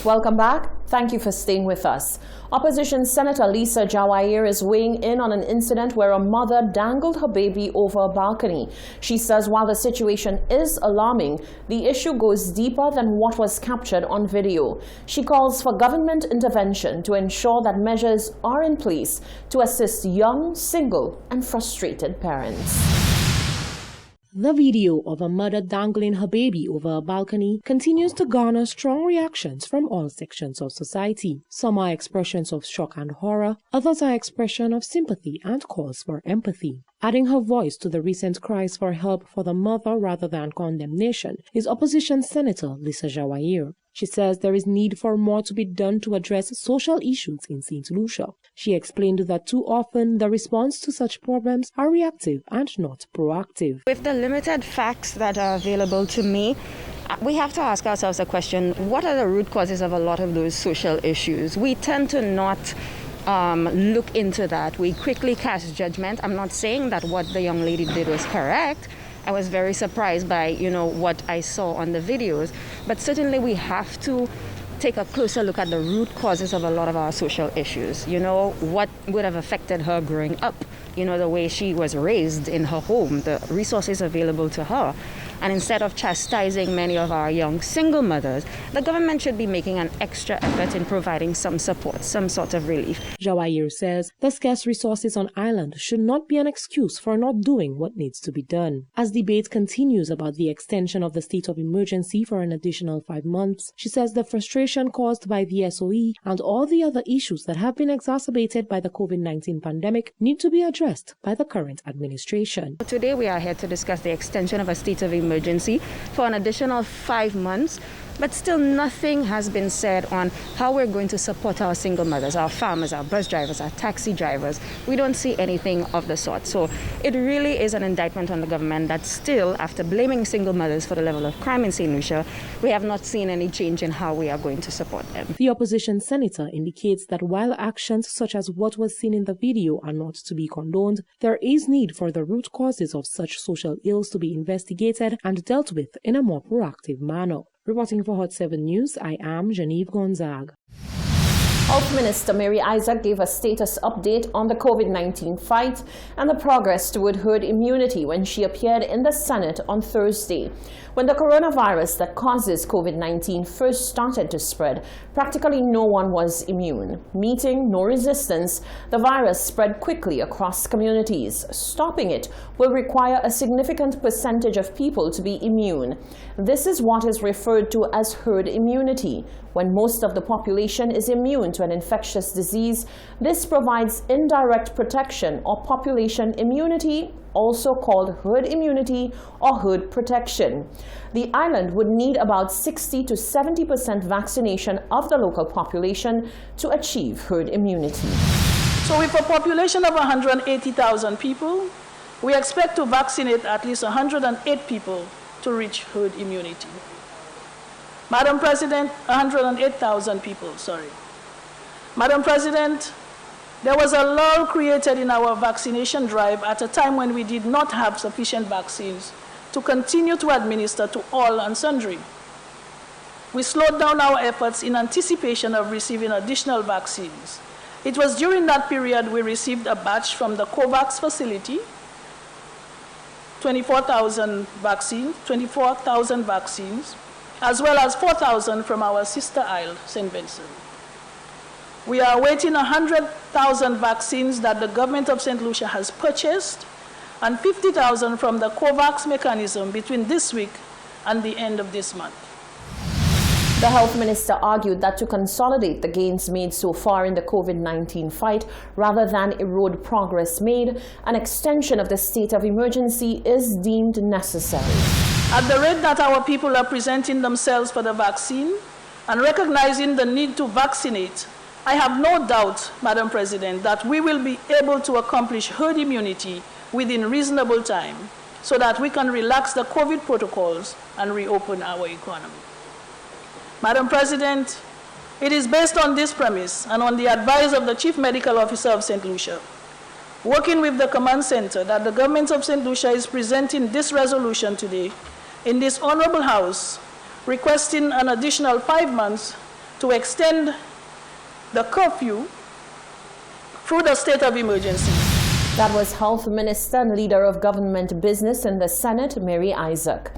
Welcome back. Thank you for staying with us. Opposition Senator Lisa Jawair is weighing in on an incident where a mother dangled her baby over a balcony. She says while the situation is alarming, the issue goes deeper than what was captured on video. She calls for government intervention to ensure that measures are in place to assist young, single, and frustrated parents. The video of a mother dangling her baby over a balcony continues to garner strong reactions from all sections of society. Some are expressions of shock and horror, others are expressions of sympathy and calls for empathy. Adding her voice to the recent cries for help for the mother rather than condemnation is opposition Senator Lisa Jawair. She says there is need for more to be done to address social issues in St. Lucia. She explained that too often the response to such problems are reactive and not proactive. With the limited facts that are available to me, we have to ask ourselves a question: what are the root causes of a lot of those social issues? We tend to not look into that. We quickly cast judgment. I'm not saying that what the young lady did was correct. I was very surprised by, what I saw on the videos. But certainly we have to take a closer look at the root causes of a lot of our social issues. What would have affected her growing up, the way she was raised in her home, the resources available to her. And instead of chastising many of our young single mothers, the government should be making an extra effort in providing some support, some sort of relief. Jawair says the scarce resources on island should not be an excuse for not doing what needs to be done. As debate continues about the extension of the state of emergency for an additional 5 months, she says the frustration caused by the SOE and all the other issues that have been exacerbated by the COVID-19 pandemic need to be addressed by the current administration. Today we are here to discuss the extension of a state of emergency for an additional 5 months, but still nothing has been said on how we're going to support our single mothers, our farmers, our bus drivers, our taxi drivers. We don't see anything of the sort. So it really is an indictment on the government that still, after blaming single mothers for the level of crime in St. Lucia, we have not seen any change in how we are going to support them. The opposition senator indicates that while actions such as what was seen in the video are not to be condoned, there is need for the root causes of such social ills to be investigated and dealt with in a more proactive manner. Reporting for Hot 7 News, I am Genevieve Gonzague. Health Minister Mary Isaac gave a status update on the COVID-19 fight and the progress toward herd immunity when she appeared in the Senate on Thursday. When the coronavirus that causes COVID-19 first started to spread, practically no one was immune. Meeting no resistance, the virus spread quickly across communities. Stopping it will require a significant percentage of people to be immune. This is what is referred to as herd immunity. When most of the population is immune to an infectious disease, this provides indirect protection or population immunity, also called herd immunity or herd protection. The island would need about 60 to 70% vaccination of the local population to achieve herd immunity. So with a population of 180,000 people, we expect to vaccinate at least 108 people to reach herd immunity. Madam President, 108,000 people, sorry. Madam President, there was a lull created in our vaccination drive at a time when we did not have sufficient vaccines to continue to administer to all and sundry. We slowed down our efforts in anticipation of receiving additional vaccines. It was during that period we received a batch from the COVAX facility, 24,000 vaccines, as well as 4,000 from our sister isle, St. Vincent. We are awaiting 100,000 vaccines that the government of St. Lucia has purchased and 50,000 from the COVAX mechanism between this week and the end of this month. The health minister argued that to consolidate the gains made so far in the COVID-19 fight, rather than erode progress made, an extension of the state of emergency is deemed necessary. At the rate that our people are presenting themselves for the vaccine and recognizing the need to vaccinate, I have no doubt, Madam President, that we will be able to accomplish herd immunity within reasonable time so that we can relax the COVID protocols and reopen our economy. Madam President, it is based on this premise and on the advice of the Chief Medical Officer of St. Lucia, working with the Command Center, that the government of St. Lucia is presenting this resolution today in this Honorable House, requesting an additional 5 months to extend the curfew through the state of emergency. That was Health Minister and Leader of Government Business in the Senate, Mary Isaac.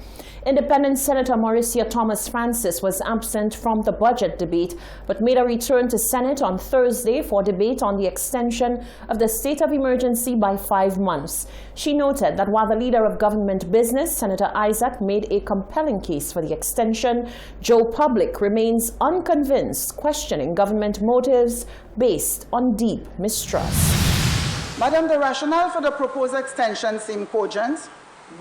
Independent Senator Mauricia Thomas Francis was absent from the budget debate but made a return to Senate on Thursday for debate on the extension of the state of emergency by 5 months. She noted that while the Leader of Government Business, Senator Isaac, made a compelling case for the extension, Joe Public remains unconvinced, questioning government motives based on deep mistrust. Madam, the rationale for the proposed extension seems cogent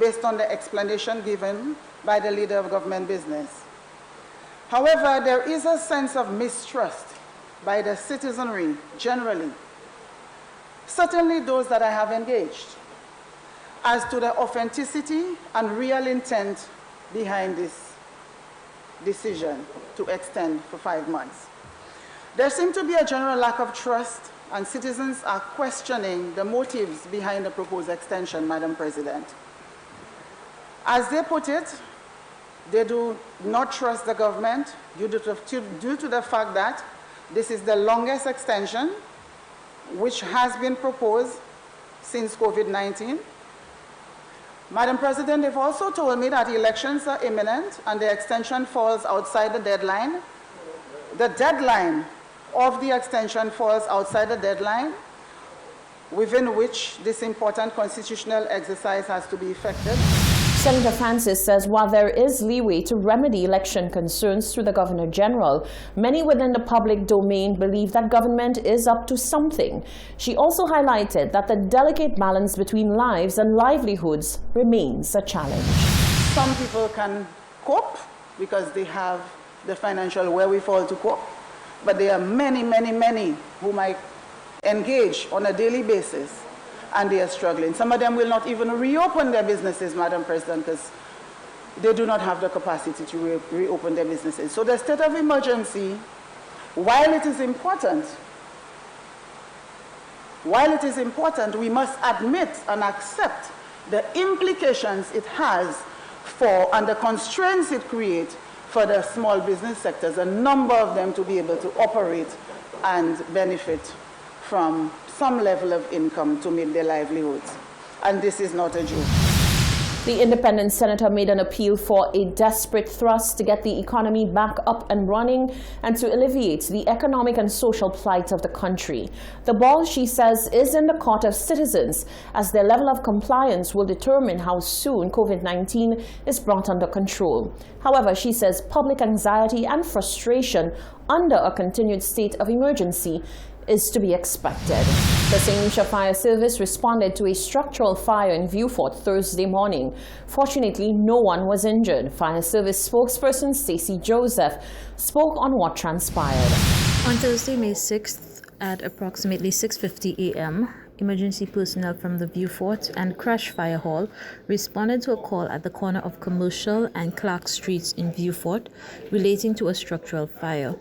based on the explanation given by the Leader of Government Business. However, there is a sense of mistrust by the citizenry generally, certainly those that I have engaged, as to the authenticity and real intent behind this decision to extend for 5 months. There seems to be a general lack of trust, and citizens are questioning the motives behind the proposed extension, Madam President. As they put it, they do not trust the government due to the fact that this is the longest extension which has been proposed since COVID-19. Madam President, they've also told me that elections are imminent and the extension falls outside the deadline. The deadline of the extension falls outside the deadline within which this important constitutional exercise has to be effected. Senator Francis says while there is leeway to remedy election concerns through the Governor General, many within the public domain believe that government is up to something. She also highlighted that the delicate balance between lives and livelihoods remains a challenge. Some people can cope because they have the financial wherewithal to cope, but there are many, many, many who might engage on a daily basis and they are struggling. Some of them will not even reopen their businesses, Madam President, because they do not have the capacity to reopen their businesses. So the state of emergency, while it is important, we must admit and accept the implications it has for and the constraints it creates for the small business sectors, a number of them to be able to operate and benefit from some level of income to meet their livelihoods. And this is not a joke. The independent senator made an appeal for a desperate thrust to get the economy back up and running and to alleviate the economic and social plight of the country. The ball, she says, is in the court of citizens, as their level of compliance will determine how soon COVID-19 is brought under control. However, she says public anxiety and frustration under a continued state of emergency is to be expected. The St. Lucia Fire Service responded to a structural fire in Vieux Fort Thursday morning. Fortunately, no one was injured. Fire Service spokesperson Stacey Joseph spoke on what transpired. On Thursday, May 6th, at approximately 6:50 a.m., emergency personnel from the Vieux Fort and Crash Fire Hall responded to a call at the corner of Commercial and Clark Streets in Vieux Fort relating to a structural fire.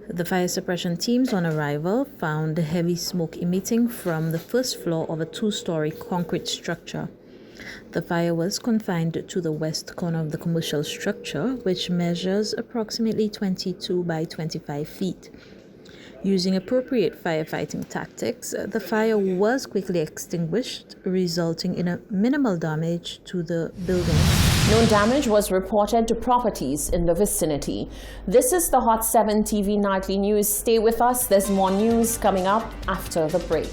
The fire suppression teams on arrival found heavy smoke emitting from the first floor of a 2-story concrete structure. The fire was confined to the west corner of the commercial structure, which measures approximately 22 by 25 feet. Using appropriate firefighting tactics, the fire was quickly extinguished, resulting in a minimal damage to the building. No damage was reported to properties in the vicinity. This is the Hot 7 TV Nightly News. Stay with us. There's more news coming up after the break.